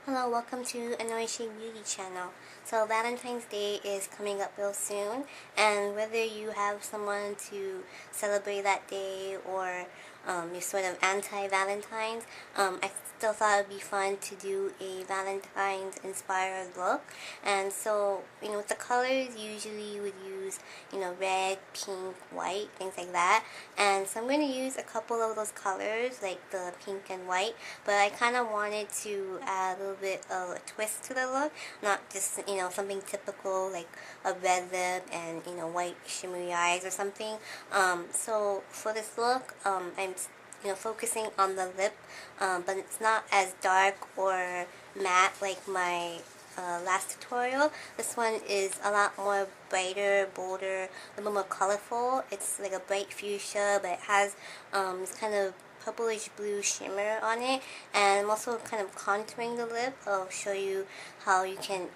Hello, welcome to AnAuraChicBeauty channel. So Valentine's Day is coming up real soon, and whether you have someone to celebrate that day or you're sort of anti-Valentine's, I still thought it would be fun to do a Valentine's inspired look. And so, with the colors, usually you would use, red, pink, white, things like that. And so I'm going to use a couple of those colors, like the pink and white, but I kind of wanted to add a little bit of a twist to the look, not just, something typical like a red lip and, white shimmery eyes or something. So for this look, I'm focusing on the lip, but it's not as dark or matte like my last tutorial. This one is a lot more brighter, bolder, a little more colorful. It's like a bright fuchsia, but it has this kind of purplish blue shimmer on it, and I'm also kind of contouring the lip. I'll show you how you can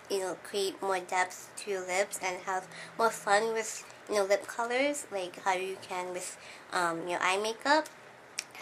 create more depth to your lips and have more fun with lip colors, like how you can with your eye makeup.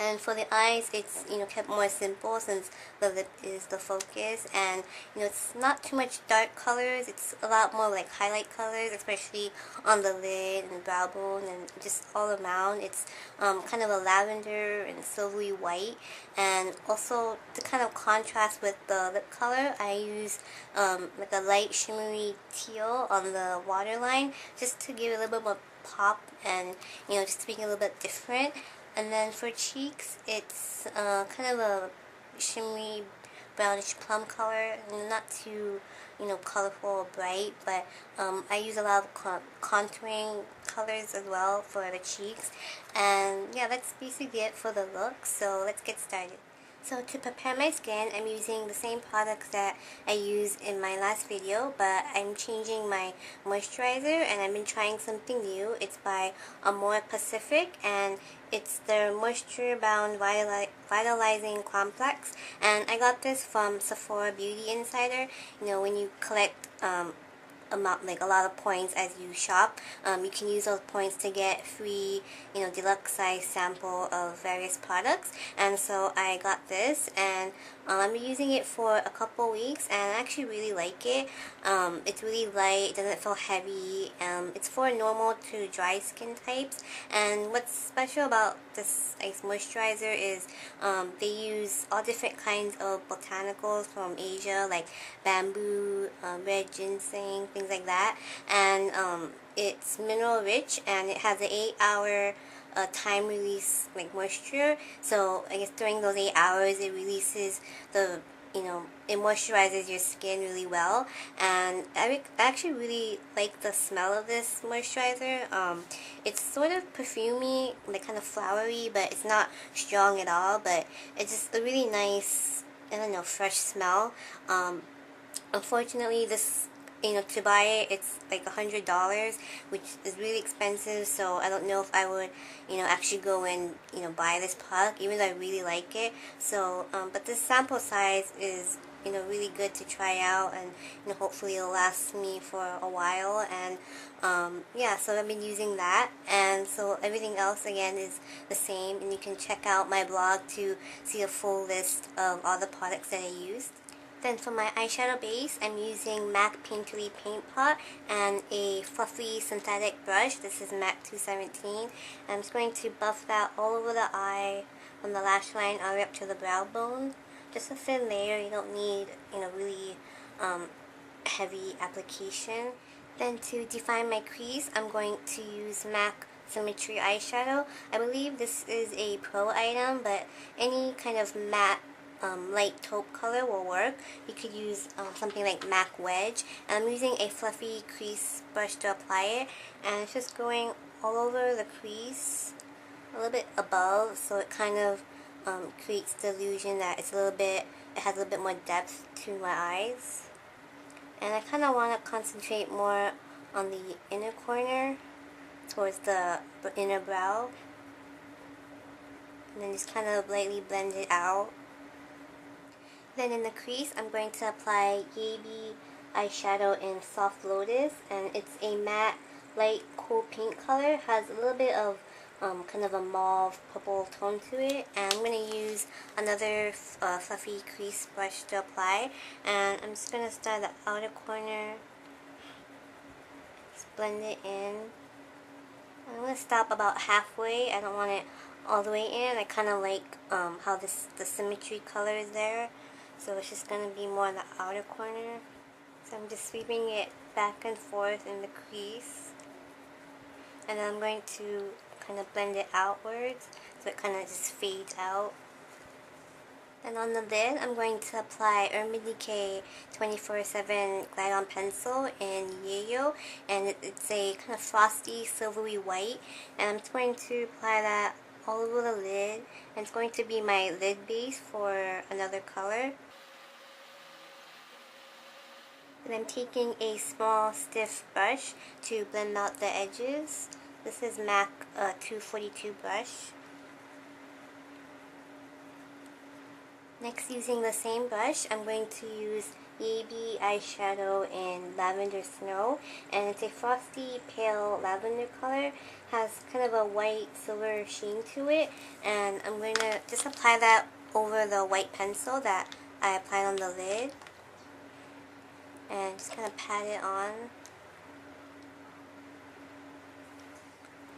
And for the eyes, it's kept more simple since the lip is the focus, and it's not too much dark colors. It's a lot more like highlight colors, especially on the lid and brow bone and just all around. It's kind of a lavender and silvery white, and also to kind of contrast with the lip color, I use like a light shimmery teal on the waterline just to give it a little bit more pop and just to make it a little bit different. And then for cheeks, it's kind of a shimmery brownish plum color, not too colorful or bright, but I use a lot of contouring colors as well for the cheeks. And yeah, that's basically it for the look, so let's get started. So to prepare my skin, I'm using the same products that I used in my last video, but I'm changing my moisturizer, and I've been trying something new. It's by Amore Pacific, and it's their Moisture Bound Vitalizing Complex, and I got this from Sephora Beauty Insider. When you collect like a lot of points as you shop, you can use those points to get free deluxe size sample of various products. And so I got this, and I've been using it for a couple weeks, and I actually really like it. It's really light, it doesn't feel heavy, it's for normal to dry skin types. And what's special about this moisturizer is they use all different kinds of botanicals from Asia, like bamboo, red ginseng, things like that. And it's mineral rich, and it has an 8-hour time release moisture. So I guess during those 8 hours it releases the it moisturizes your skin really well. And I actually really like the smell of this moisturizer. It's sort of perfumey, like kind of flowery, but it's not strong at all, but it's just a really nice, I don't know, fresh smell. Unfortunately, this to buy it, it's like $100, which is really expensive, so I don't know if I would, actually go and, buy this product, even though I really like it. So, but this sample size is, really good to try out, and, hopefully it'll last me for a while. And, yeah, so I've been using that, and so everything else, again, is the same, and you can check out my blog to see a full list of all the products that I used. Then for my eyeshadow base, I'm using M.A.C Painterly Paint Pot and a fluffy synthetic brush. This is M.A.C 217. I'm just going to buff that all over the eye, from the lash line all the way up to the brow bone. Just a thin layer. You don't need, really heavy application. Then to define my crease, I'm going to use M.A.C Symmetry eyeshadow. I believe this is a pro item, but any kind of matte light taupe color will work. You could use something like M.A.C Wedge, and I'm using a fluffy crease brush to apply it, and it's just going all over the crease, a little bit above, so it kind of creates the illusion that it has a little bit more depth to my eyes. And I kind of want to concentrate more on the inner corner, towards the inner brow, and then just kind of lightly blend it out. Then in the crease, I'm going to apply Yaby eyeshadow in Soft Lotus, and it's a matte, light, cool pink color. It has a little bit of kind of a mauve purple tone to it, and I'm going to use another fluffy crease brush to apply, and I'm just going to start at the outer corner, just blend it in. I'm going to stop about halfway. I don't want it all the way in. I kind of like how the symmetry color is there, so it's just going to be more in the outer corner. So I'm just sweeping it back and forth in the crease, and then I'm going to kind of blend it outwards so it kind of just fades out. And on the lid, I'm going to apply Urban Decay 24/7 Glide On Pencil in Yayo, and it's a kind of frosty silvery white, and I'm just going to apply that all over the lid, and it's going to be my lid base for another color. And I'm taking a small stiff brush to blend out the edges. This is M.A.C 242 brush. Next, using the same brush, I'm going to use Yaby eyeshadow in Lavender Snow, and it's a frosty pale lavender color. Has kind of a white silver sheen to it, and I'm going to just apply that over the white pencil that I applied on the lid, and just kind of pat it on.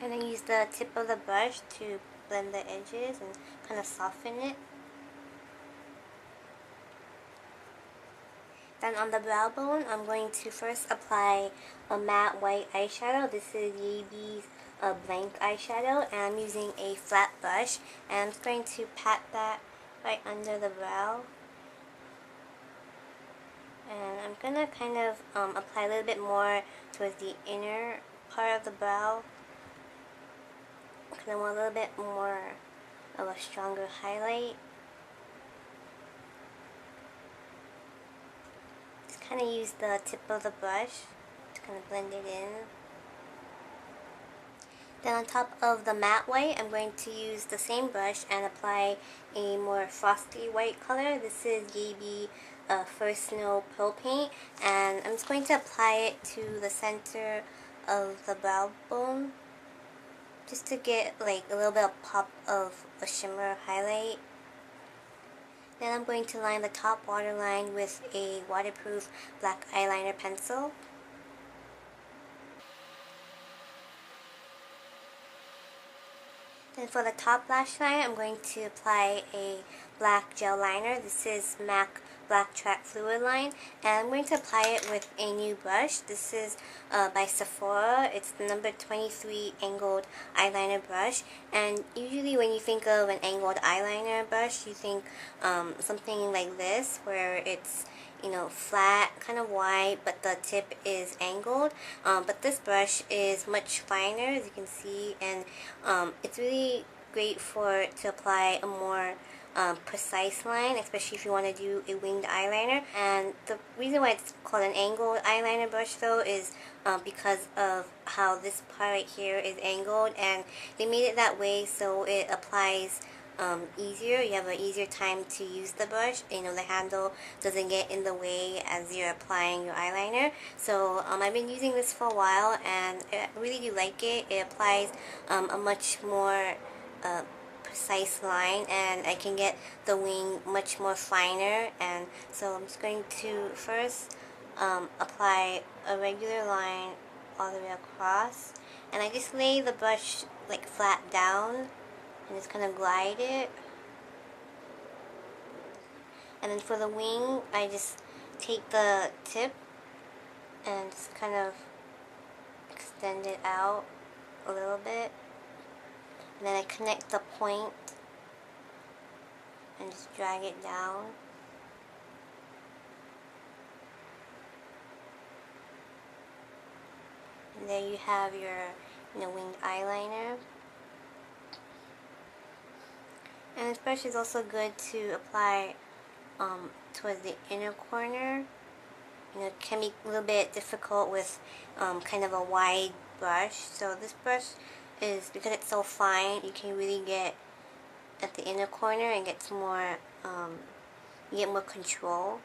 And then use the tip of the brush to blend the edges and kind of soften it. Then on the brow bone, I'm going to first apply a matte white eyeshadow. This is Yaby's blank eyeshadow, and I'm using a flat brush, and I'm just going to pat that right under the brow. And I'm going to kind of apply a little bit more towards the inner part of the brow, because I want a little bit more of a stronger highlight. Just kind of use the tip of the brush to kind of blend it in. Then on top of the matte white, I'm going to use the same brush and apply a more frosty white color. This is Yaby First Snow Pearl Paint, and I'm just going to apply it to the center of the brow bone, just to get like a little bit of pop of a shimmer highlight. Then I'm going to line the top waterline with a waterproof black eyeliner pencil. Then for the top lash line, I'm going to apply a black gel liner. This is M.A.C Black Track Fluid Line, and I'm going to apply it with a new brush. This is by Sephora. It's the number 23 angled eyeliner brush, and usually when you think of an angled eyeliner brush, you think something like this, where it's, you know, flat, kind of wide, but the tip is angled. But this brush is much finer, as you can see, and it's really great to apply a more precise line, especially if you want to do a winged eyeliner. And the reason why it's called an angled eyeliner brush, though, is because of how this part right here is angled, and they made it that way so it applies easier. You have an easier time to use the brush. You know, the handle doesn't get in the way as you're applying your eyeliner. So I've been using this for a while, and I really do like it. It applies a much more precise line, and I can get the wing much more finer. And so I'm just going to first apply a regular line all the way across, and I just lay the brush like flat down and just kind of glide it. And then for the wing, I just take the tip and just kind of extend it out a little bit. And then I connect the point and just drag it down. And there you have your, winged eyeliner. And this brush is also good to apply towards the inner corner. It can be a little bit difficult with kind of a wide brush. So this brush is, because it's so fine, you can really get at the inner corner and get some more, you get more control.